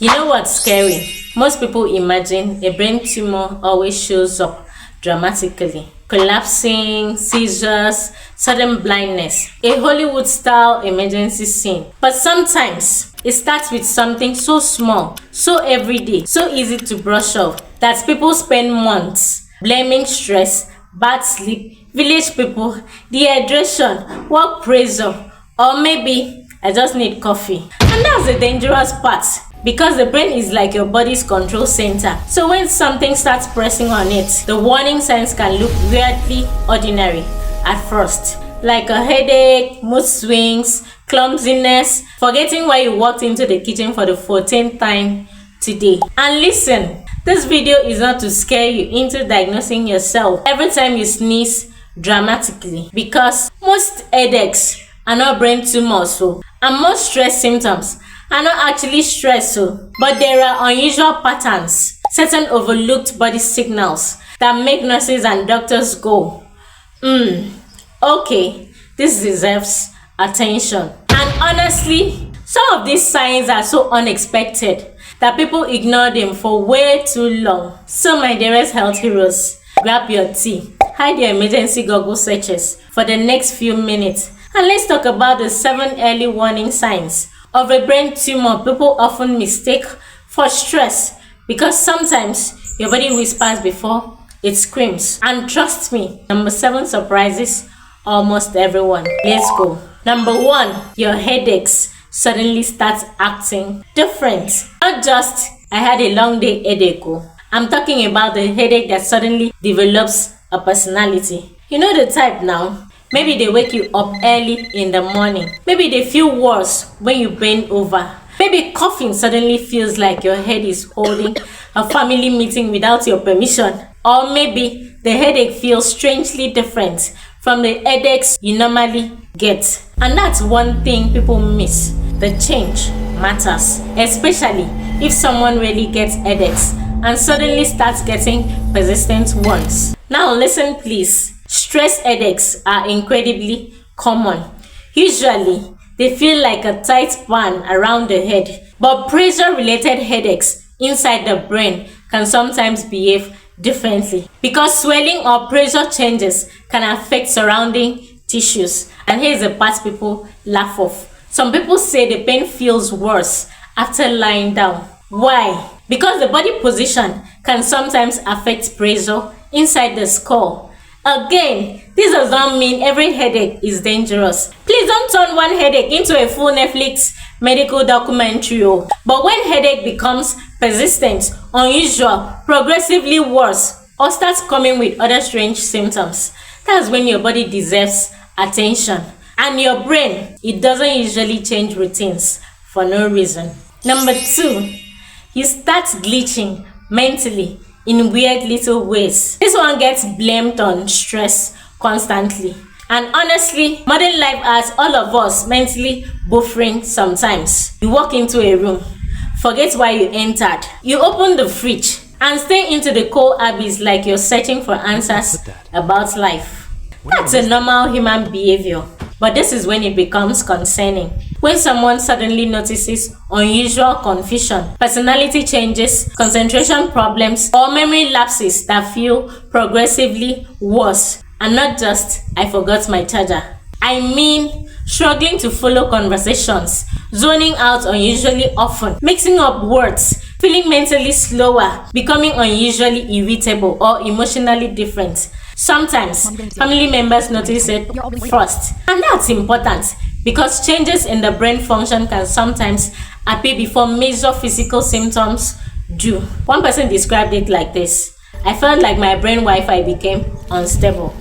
You know what's scary? Most people imagine a brain tumor always shows up dramatically. Collapsing, seizures, sudden blindness, a Hollywood style emergency scene. But sometimes it starts with something so small, so everyday, so easy to brush off that people spend months blaming stress, bad sleep, village people, dehydration, work pressure, or maybe I just need coffee. And that's the dangerous part. Because the brain is like your body's control center. So when something starts pressing on it, the warning signs can look weirdly ordinary at first. Like a headache, mood swings, clumsiness, forgetting why you walked into the kitchen for the 14th time today. And listen, this video is not to scare you into diagnosing yourself every time you sneeze dramatically. Because most headaches are not brain tumors, and most stress symptoms are not actually stress, but there are unusual patterns, certain overlooked body signals that make nurses and doctors go, okay, this deserves attention. And honestly, some of these signs are so unexpected that people ignore them for way too long. So my dearest health heroes, grab your tea, hide your emergency Google searches for the next few minutes, and let's talk about the 7 early warning signs of a brain tumor people often mistake for stress, because sometimes your body whispers before it screams. And trust me, number 7 surprises almost everyone. Let's go. Number 1, your headaches suddenly start acting different. Not just I had a long day headache. I'm talking about the headache that suddenly develops a personality. You know the type now. Maybe they wake you up early in the morning. Maybe they feel worse when you bend over. Maybe coughing suddenly feels like your head is holding a family meeting without your permission. Or maybe the headache feels strangely different from the headaches you normally get. And that's one thing people miss. The change matters, especially if someone really gets headaches and suddenly starts getting persistent ones. Now listen please. Stress headaches are incredibly common. Usually, they feel like a tight band around the head, but pressure-related headaches inside the brain can sometimes behave differently because swelling or pressure changes can affect surrounding tissues. And here's the part people laugh off. Some people say the pain feels worse after lying down. Why? Because the body position can sometimes affect pressure inside the skull. Again, this does not mean every headache is dangerous. Please don't turn one headache into a full Netflix medical documentary. But when headache becomes persistent, unusual, progressively worse, or starts coming with other strange symptoms, that's when your body deserves attention. And your brain, it doesn't usually change routines for no reason. Number 2, you start glitching mentally in weird little ways. This one gets blamed on stress constantly. And honestly, modern life has all of us mentally buffering sometimes. You walk into a room, forget why you entered. You open the fridge and stay into the cold abyss like you're searching for answers about life. That's a normal human behavior. But this is when it becomes concerning. When someone suddenly notices unusual confusion, personality changes, concentration problems, or memory lapses that feel progressively worse. And not just, I forgot my charger. I mean, struggling to follow conversations, zoning out unusually often, mixing up words, feeling mentally slower, becoming unusually irritable or emotionally different. Sometimes, family members notice it first. And that's important because changes in the brain function can sometimes appear before major physical symptoms do. One person described it like this: I felt like my brain Wi-Fi became unstable.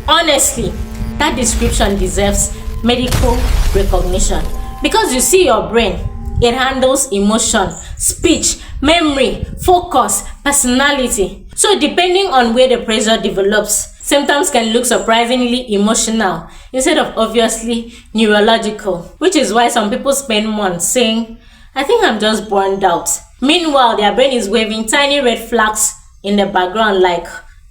Honestly, that description deserves medical recognition because you see your brain, it handles emotion, speech, memory, focus, personality. So depending on where the pressure develops, symptoms can look surprisingly emotional instead of obviously neurological, which is why some people spend months saying, I think I'm just burned out. Meanwhile, their brain is waving tiny red flags in the background like,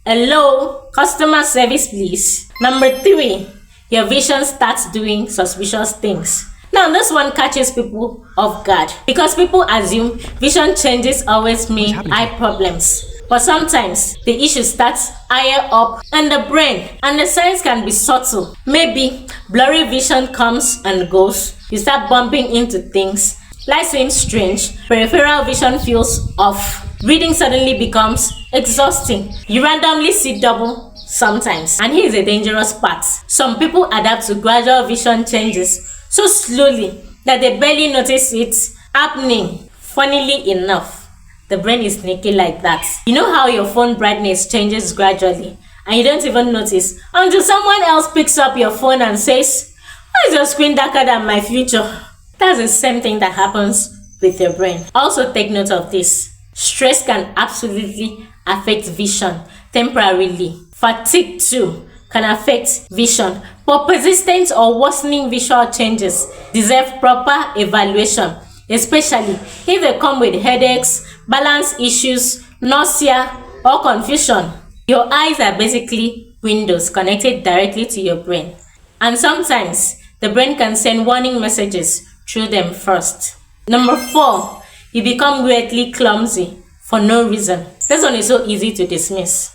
hello, customer service please. Number 3, your vision starts doing suspicious things. Now, this one catches people off guard because people assume vision changes always mean eye problems. But sometimes the issue starts higher up in the brain, and the signs can be subtle. Maybe blurry vision comes and goes. You start bumping into things. Light seems strange. Peripheral vision feels off. Reading suddenly becomes exhausting. You randomly see double sometimes. And here's a dangerous part. Some people adapt to gradual vision changes so slowly that they barely notice it happening. Funnily enough, the brain is sneaky like that. You know how your phone brightness changes gradually and you don't even notice until someone else picks up your phone and says, "Why is your screen darker than my future?" That's the same thing that happens with your brain. Also take note of this. Stress can absolutely affect vision temporarily. Fatigue too can affect vision, but persistent or worsening visual changes deserve proper evaluation, especially if they come with headaches, balance issues, nausea, or confusion. Your eyes are basically windows connected directly to your brain, and sometimes the brain can send warning messages through them first. Number 4, you become weirdly clumsy for no reason. This one is so easy to dismiss.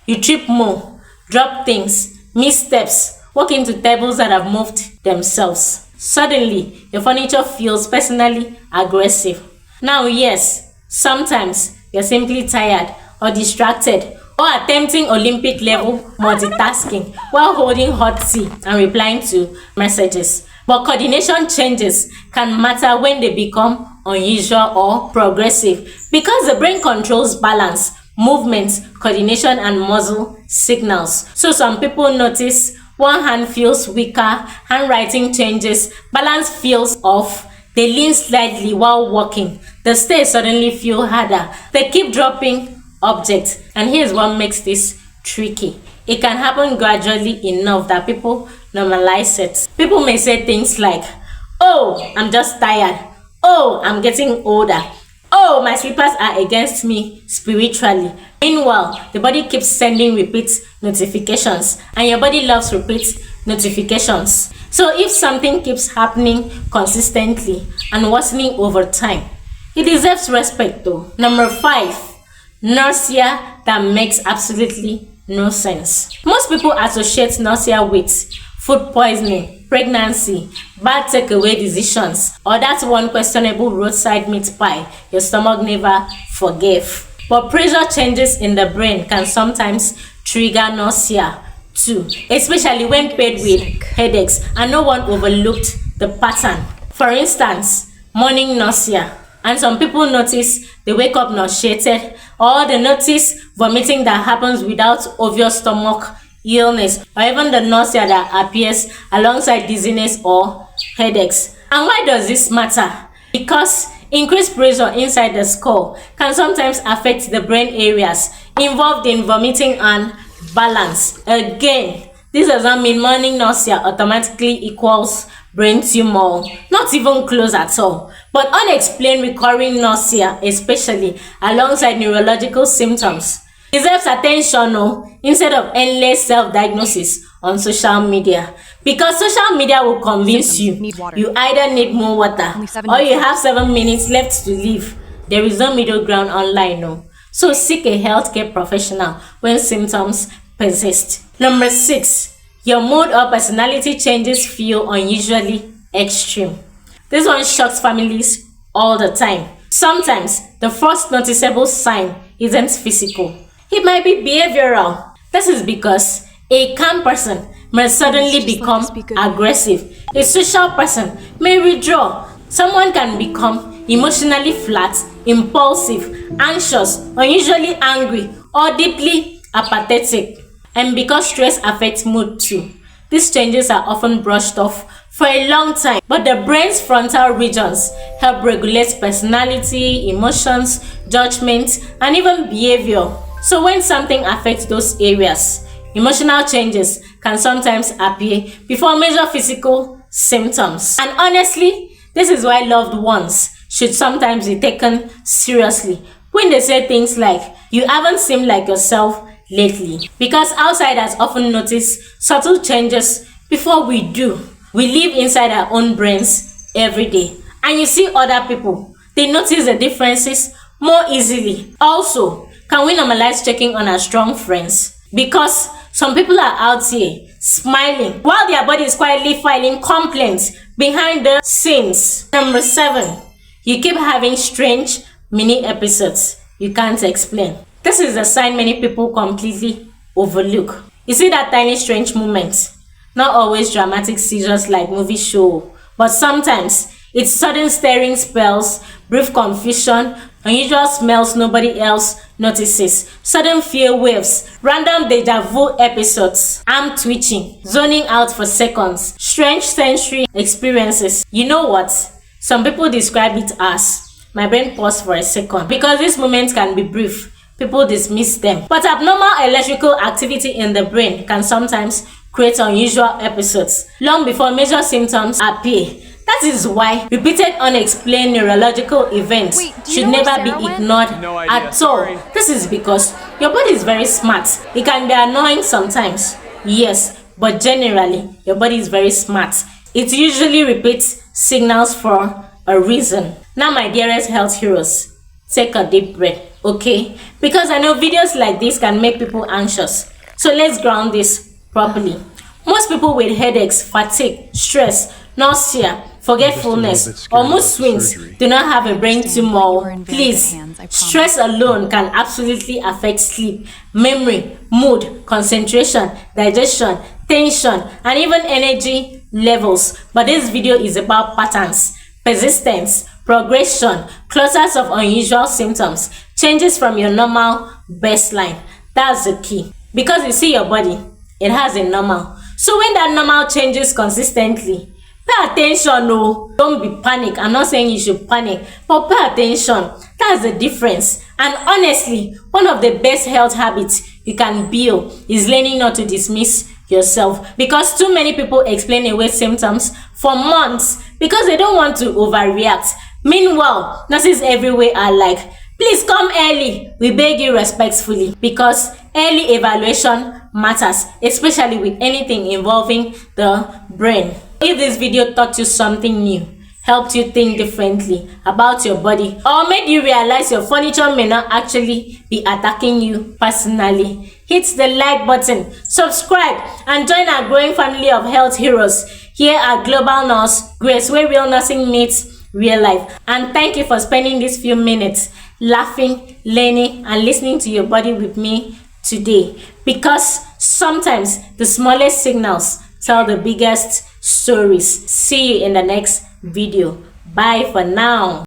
You trip more, drop things, miss steps, walk into tables that have moved themselves. Suddenly, your furniture feels personally aggressive. Now, yes, sometimes you're simply tired or distracted or attempting Olympic level multitasking while holding hot tea and replying to messages. But coordination changes can matter when they become unusual or progressive because the brain controls balance, movement, coordination, and muscle signals. So some people notice one hand feels weaker, handwriting changes, balance feels off, they lean slightly while walking, the stairs suddenly feel harder, they keep dropping objects. And here's what makes this tricky. It can happen gradually enough that people normalize it. People may say things like, "Oh, I'm just tired. Oh, I'm getting older. Oh, my slippers are against me spiritually." Meanwhile, the body keeps sending repeat notifications, and your body loves repeat notifications. So if something keeps happening consistently and worsening over time, it deserves respect though. Number 5, nausea that makes absolutely no sense. Most people associate nausea with food poisoning, pregnancy, bad takeaway decisions, or that one questionable roadside meat pie your stomach never forgave. But pressure changes in the brain can sometimes trigger nausea too, especially when paired with headaches, and no one overlooked the pattern. For instance, morning nausea. And some people notice they wake up nauseated, or they notice vomiting that happens without obvious stomach illness, or even the nausea that appears alongside dizziness or headaches. And why does this matter? Because increased pressure inside the skull can sometimes affect the brain areas involved in vomiting and balance. Again, this does not mean morning nausea automatically equals brain tumor, not even close at all. But unexplained recurring nausea, especially alongside neurological symptoms, deserves attention instead of endless self-diagnosis on social media. Because social media will convince you either need more water or you have 7 minutes left to live. There is no middle ground online. So seek a healthcare professional when symptoms persist. Number 6, your mood or personality changes feel unusually extreme. This one shocks families all the time. Sometimes the first noticeable sign isn't physical. It might be behavioral. This is because a calm person may suddenly become aggressive. A social person may withdraw. Someone can become emotionally flat, impulsive, anxious, unusually angry, or deeply apathetic. And because stress affects mood too, these changes are often brushed off for a long time. But the brain's frontal regions help regulate personality, emotions, judgment, and even behavior. So when something affects those areas, emotional changes can sometimes appear before major physical symptoms. And honestly, this is why loved ones should sometimes be taken seriously when they say things like, "You haven't seemed like yourself lately," because outsiders often notice subtle changes before we do. We live inside our own brains every day, and you see other people, they notice the differences more easily. Also, can we normalize checking on our strong friends? Because some people are out here smiling while their body is quietly filing complaints behind the scenes. Number 7, you keep having strange mini episodes you can't explain. This is a sign many people completely overlook. You see that tiny strange moments, not always dramatic seizures like movie show, but sometimes it's sudden staring spells, brief confusion, unusual smells nobody else notices, sudden fear waves, random deja vu episodes, arm twitching, zoning out for seconds, strange sensory experiences. You know what? Some people describe it as, my brain paused for a second. Because these moments can be brief, people dismiss them. But abnormal electrical activity in the brain can sometimes create unusual episodes long before major symptoms appear. That is why repeated unexplained neurological events should never be ignored at all. This is because your body is very smart. It can be annoying sometimes, yes, but generally your body is very smart. It usually repeats signals for a reason. Now, my dearest health heroes, take a deep breath, okay? Because I know videos like this can make people anxious. So let's ground this properly. Most people with headaches, fatigue, stress, nausea, forgetfulness, or mood swings do not have a brain tumor. Please, stress alone can absolutely affect sleep, memory, mood, concentration, digestion, tension, and even energy levels. But this video is about patterns, persistence, progression, clusters of unusual symptoms, changes from your normal baseline. That's the key. Because you see your body, it has a normal. So when that normal changes consistently, pay attention. No, don't be panic. I'm not saying you should panic, but pay attention. That's the difference. And honestly, one of the best health habits you can build is learning not to dismiss yourself, because too many people explain away symptoms for months because they don't want to overreact. Meanwhile, nurses everywhere are like, please come early, we beg you respectfully, because early evaluation matters, especially with anything involving the brain. If this video taught you something new, helped you think differently about your body, or made you realize your furniture may not actually be attacking you personally, hit the like button, subscribe, and join our growing family of health heroes here at Global Nurse Grace, where real nursing meets real life. And thank you for spending these few minutes laughing, learning, and listening to your body with me today, because sometimes the smallest signals tell the biggest stories. See you in the next video. Bye for now.